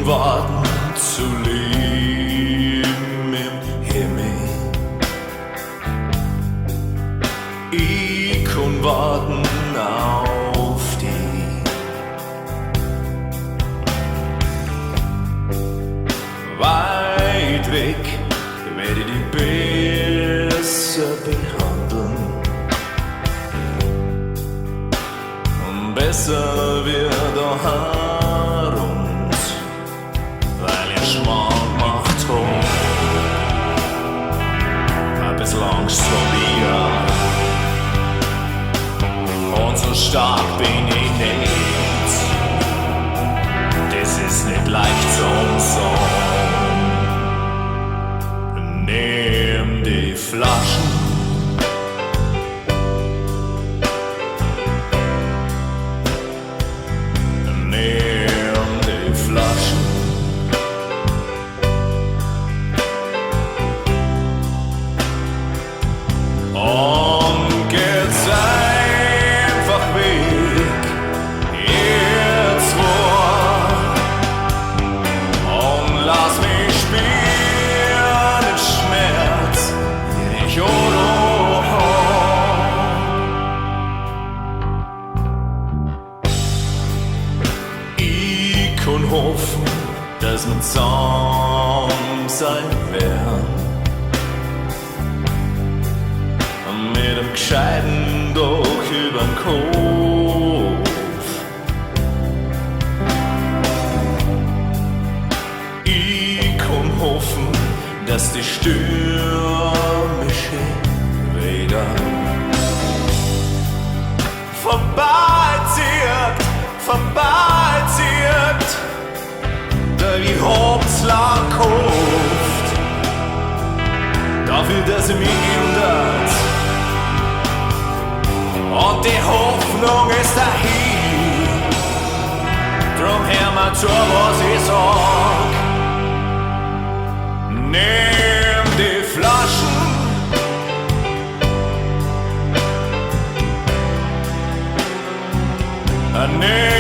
warten zu leben im Himmel. Ich kann warten auf dich. Weit weg werde ich dich besser behandeln. Und besser wird auch uns, weil ihr Schmarrn macht hoch. Ein bisschen Angst vor dir. Und so stark bin ich nicht. Das ist nicht leicht zum Song. Nimm die Flaschen. Nimm die Flaschen. Und geht's einfach weg, ihr zwei. Und lass mich spüren den Schmerz, den ich ohne hab. Ich kann hoffen, dass wir zusammen sein werden. Mit einem gescheiten Dach übern Kopf. Ich kann hoffen, dass die stürmische wieder vorbeizieht, da ich hab's lang gehofft, dafür, dass sie mich hindert. Und die Hoffnung ist dahin, drum hör mal zu, was ich sag. Nimm die Flaschen, nimm